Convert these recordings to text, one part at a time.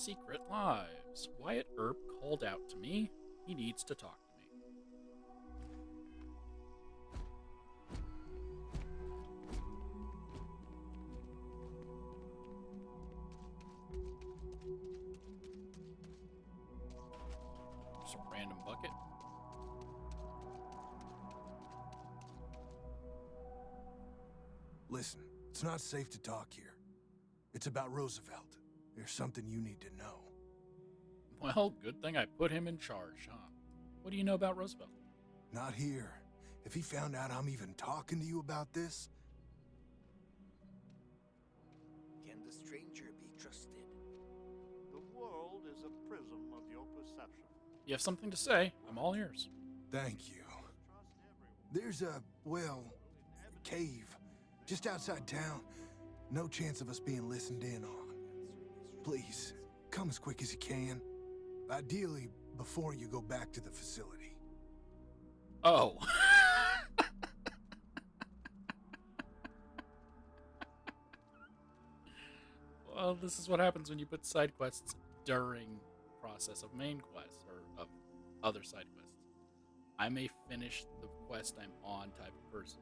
Secret Lives. Wyatt Earp called out to me. He needs to talk to me. Just a random bucket. Listen, it's not safe to talk here. It's about Roosevelt. There's something you need to know. Well, good thing I put him in charge, huh? What do you know about Roosevelt? Not here. If he found out I'm even talking to you about this... Can the stranger be trusted? The world is a prism of your perception. You have something to say? I'm all ears. Thank you. Trust everyone. There's a cave just outside town. No chance of us being listened in on. Please, come as quick as you can. Ideally, before you go back to the facility. Oh. Well, this is what happens when you put side quests during the process of main quests, or of other side quests. I'm a finish the quest I'm on type of person.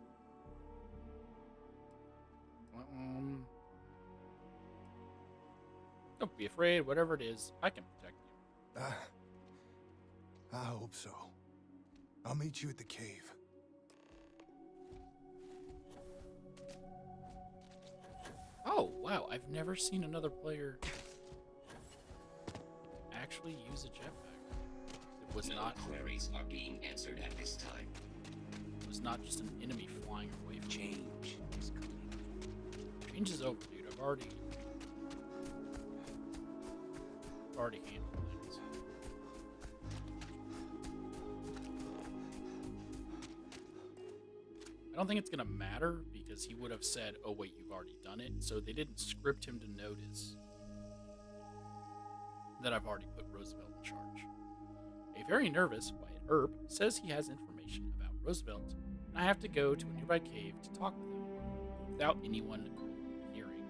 Don't be afraid, whatever it is, I can protect you. I hope so. I'll meet you at the cave. Oh, wow, I've never seen another player actually use a jetpack. It was No not queries are being answered at this time. it was not just an enemy flying away from me. Change is coming. Change is over, dude. I've already handled things. I don't think it's gonna matter because he would have said, "Oh wait, you've already done it," so they didn't script him to notice that I've already put Roosevelt in charge. A very nervous Wyatt Earp says he has information about Roosevelt, and I have to go to a nearby cave to talk with him without anyone hearing.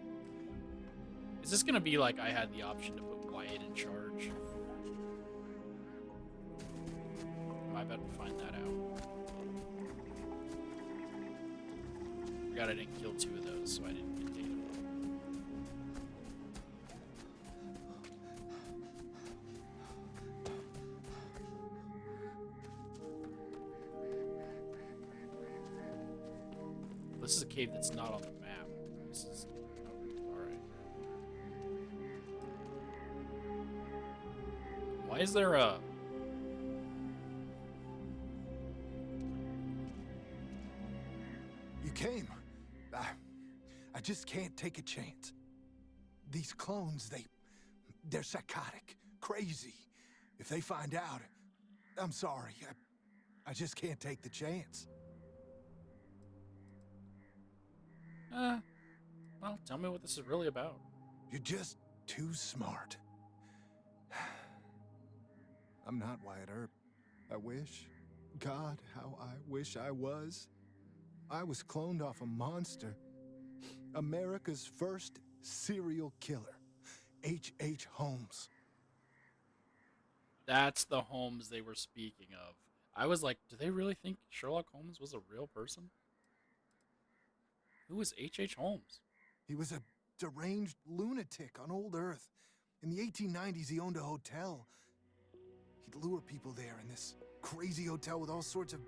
Is this gonna be like I had the option to put Wyatt in charge? Am I about to find that out? Forgot I didn't kill 2 of those, so I didn't get data. This is a cave that's not on the map. This is... alright. Why is there a... You came. I just can't take a chance. These clones, they're psychotic, crazy. If they find out, I'm sorry. I just can't take the chance. Well, tell me what this is really about. You're just too smart. I'm not Wyatt Earp. I wish. God, how I wish I was. I was cloned off a monster. America's first serial killer. H.H. Holmes. That's the Holmes they were speaking of. I was like, do they really think Sherlock Holmes was a real person? Who was H.H. Holmes? He was a deranged lunatic on old Earth. In the 1890s, he owned a hotel. He'd lure people there in this crazy hotel with all sorts of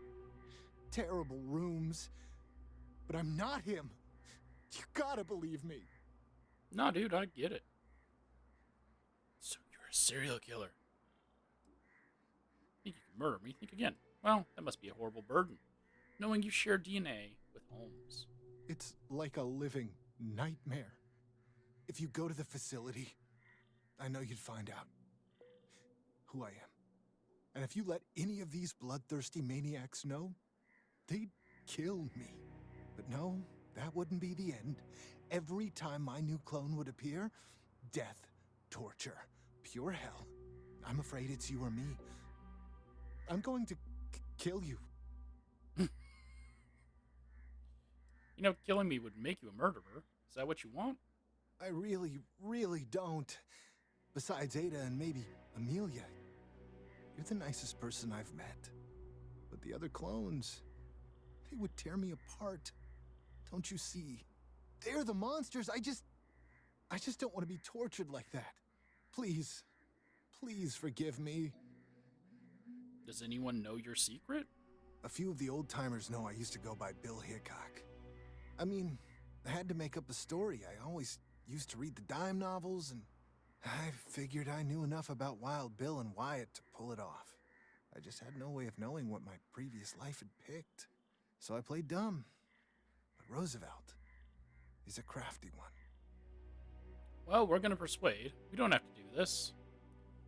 terrible rooms. But I'm not him. You gotta believe me. No, dude, I get it. So you're a serial killer. Think you can murder me? Think again. Well, that must be a horrible burden, knowing you share DNA with Holmes. It's like a living nightmare. If you go to the facility, I know you'd find out who I am. And if you let any of these bloodthirsty maniacs know, they'd kill me. But no, that wouldn't be the end. Every time my new clone would appear, death, torture, pure hell. I'm afraid it's you or me. I'm going to kill you. You know, killing me would make you a murderer. Is that what you want? I really, really don't. Besides Ada and maybe Amelia, you're the nicest person I've met. But the other clones, they would tear me apart. Don't you see? They're the monsters. I just don't want to be tortured like that. Please, please forgive me. Does anyone know your secret? A few of the old-timers know I used to go by Bill Hickok. I mean, I had to make up a story. I always used to read the dime novels, and I figured I knew enough about Wild Bill and Wyatt to pull it off. I just had no way of knowing what my previous life had picked. So I played dumb. But Roosevelt is a crafty one. Well, we're gonna persuade. We don't have to do this.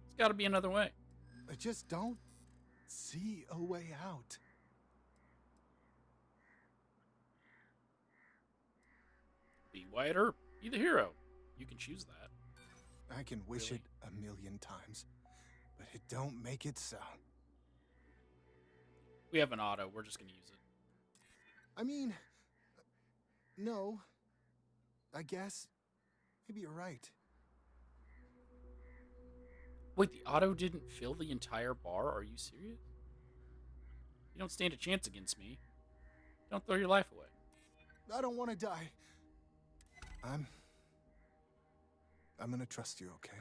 There's gotta be another way. I just don't see a way out. Be Wyatt Earp. Be the hero. You can choose that. I can wish Really? it a million times, but it don't make it so. We have an auto. We're just gonna use it. I mean, no. I guess maybe you're right. Wait, the auto didn't fill the entire bar? Are you serious? You don't stand a chance against me. Don't throw your life away. I don't want to die. I'm gonna trust you, okay?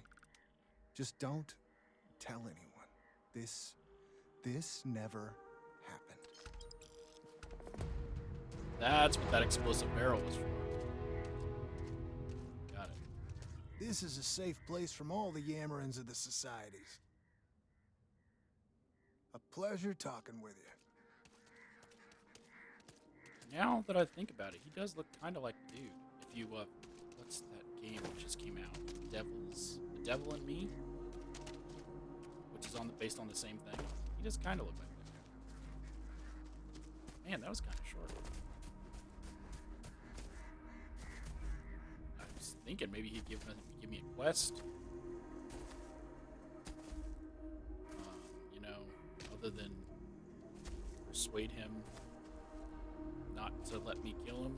Just don't tell anyone. This never happened. That's what that explosive barrel was for. Got it. This is a safe place from all the Yammerins of the societies. A pleasure talking with you. Now that I think about it, he does look kind of like the dude. If you, what's that game that just came out? The Devil and Me? Which is based on the same thing. He does kind of look like that guy. Man, that was kind of short. I was thinking maybe he'd give me a quest. Other than persuade him not to let me kill him.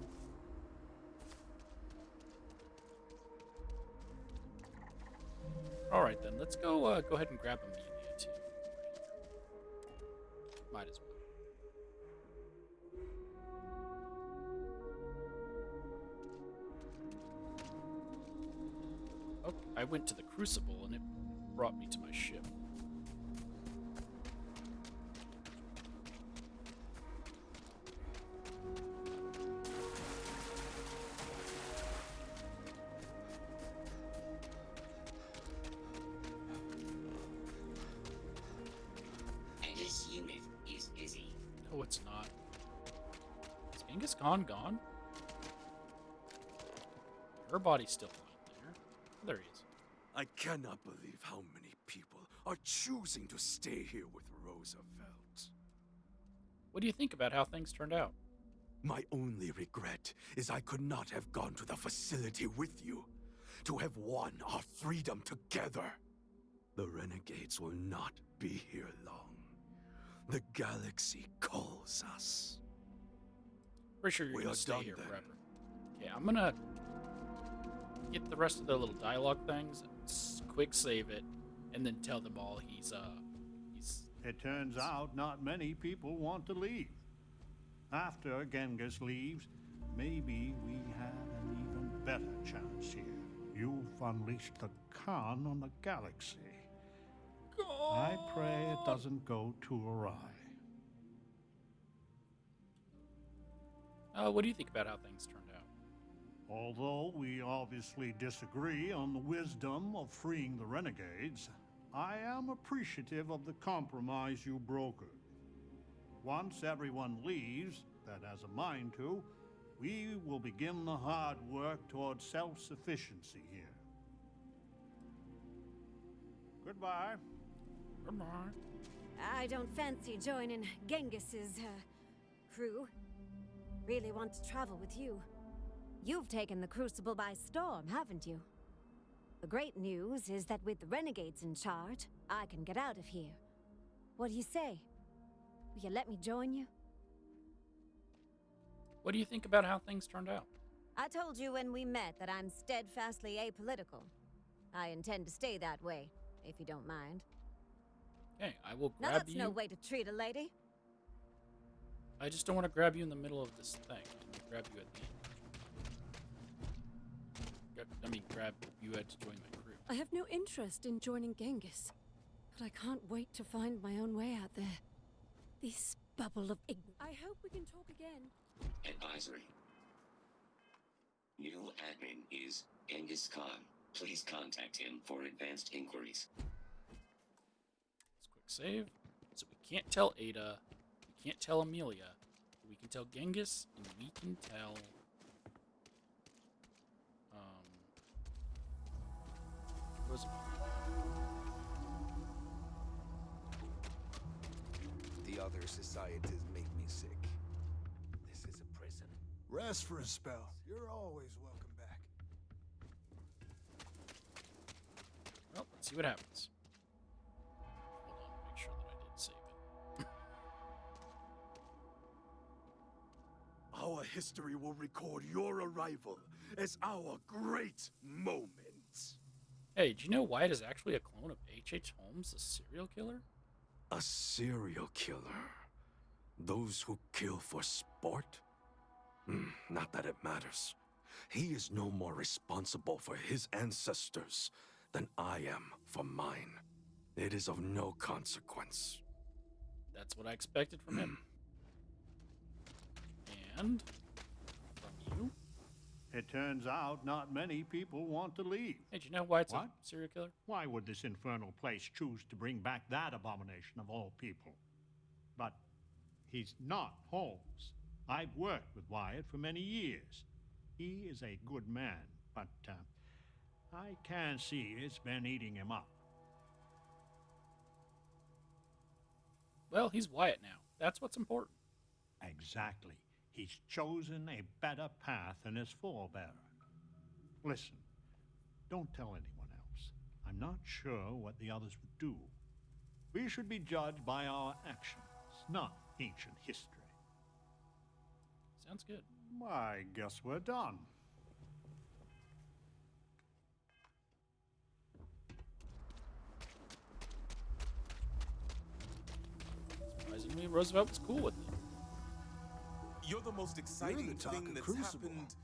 All right, then let's go ahead and grab Amelia too. Might as well. Okay, I went to the Crucible and it brought me to my ship. This unit is busy. No, it's not. Is Genghis Khan gone? Her body's still lying there. There he is. I cannot believe how many people are choosing to stay here with Roosevelt. What do you think about how things turned out? My only regret is I could not have gone to the facility with you, to have won our freedom together. The renegades will not be here long. The galaxy calls us. Pretty sure you're We gonna are stay done here then. forever. Okay, I'm gonna get the rest of the little dialogue things, quick save it, and then tell them all he's It turns out not many people want to leave. After Genghis leaves, maybe we have an even better chance here. You've unleashed the Khan on the galaxy. I pray it doesn't go too awry. What do you think about how things turned out? Although we obviously disagree on the wisdom of freeing the renegades, I am appreciative of the compromise you brokered. Once everyone leaves that has a mind to, we will begin the hard work towards self-sufficiency here. Goodbye. Goodbye. I don't fancy joining Genghis's, crew. Really want to travel with you. You've taken the Crucible by storm, haven't you? The great news is that with the renegades in charge, I can get out of here. What do you say? Will you let me join you? What do you think about how things turned out? I told you when we met that I'm steadfastly apolitical. I intend to stay that way, if you don't mind. Okay, I will Now grab that's you. no way to treat a lady. I just don't want to grab you in the middle of this thing. I'll grab you at the end. Grab you had to join my crew. I have no interest in joining Genghis, but I can't wait to find my own way out there. This bubble of ignorance. I hope we can talk again. Advisory. New admin is Genghis Khan. Please contact him for advanced inquiries. Let's quick save. So we can't tell Ada, we can't tell Amelia, we can tell Genghis, and we can tell Roosevelt. The other societies make me sick. This is a prison. Rest for a spell. You're always welcome back. Well, let's see what happens. Hold on, make sure that I did save it. Our history will record your arrival as our great moment. Hey, do you know Wyatt is actually a clone of H.H. Holmes, the serial killer? A serial killer? Those who kill for sport? Not that it matters. He is no more responsible for his ancestors than I am for mine. It is of no consequence. That's what I expected from him. And from you? It turns out not many people want to leave. Hey, do you know Wyatt's a What? serial killer? Why would this infernal place choose to bring back that abomination of all people? But he's not Holmes. I've worked with Wyatt for many years. He is a good man, but I can see it's been eating him up. Well, he's Wyatt now. That's what's important. Exactly. He's chosen a better path than his forebearer. Listen, don't tell anyone else. I'm not sure what the others would do. We should be judged by our actions, not ancient history. Sounds good. I guess we're done. Surprisingly, Roosevelt was cool with it. You're the most exciting talk thing of that's Crucible. happened,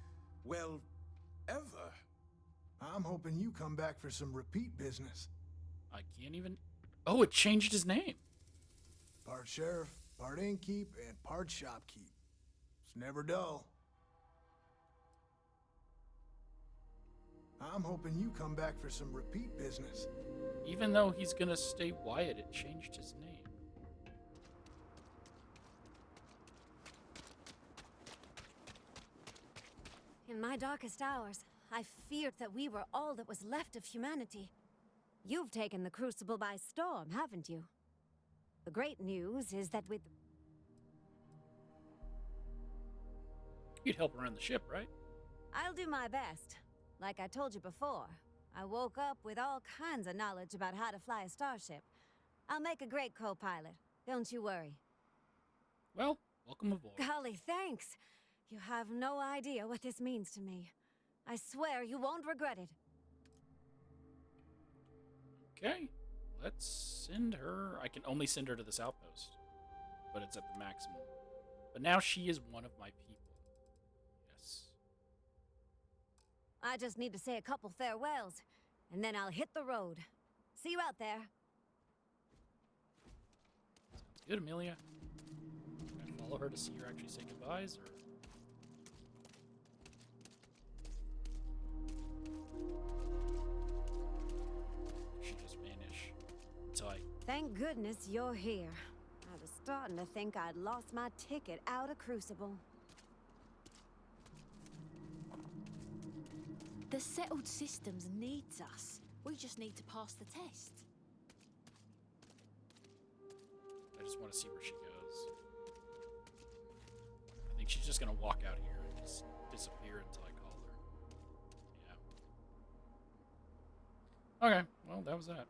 well, ever. I'm hoping you come back for some repeat business. I can't even... Oh, it changed his name. Part sheriff, part innkeep, and part shopkeep. It's never dull. I'm hoping you come back for some repeat business. Even though he's gonna stay Wyatt, it changed his name. In my darkest hours, I feared that we were all that was left of humanity. You've taken the Crucible by storm, haven't you? The great news is that with... You'd help her run the ship, right? I'll do my best. Like I told you before, I woke up with all kinds of knowledge about how to fly a starship. I'll make a great co-pilot. Don't you worry. Well, welcome aboard. Golly, thanks. You have no idea what this means to me. I swear you won't regret it. Okay, let's send her... I can only send her to this outpost, but it's at the maximum. But now she is one of my people. Yes. I just need to say a couple farewells, and then I'll hit the road. See you out there. Sounds good, Amelia. Can I follow her to see her actually say goodbyes, or... She just vanish until I... Thank goodness you're here. I was starting to think I'd lost my ticket out of Crucible. The settled systems needs us. We just need to pass the test. I just want to see where she goes. I think she's just gonna walk out here and just disappear until I call her. Yeah. Okay, well, that was that.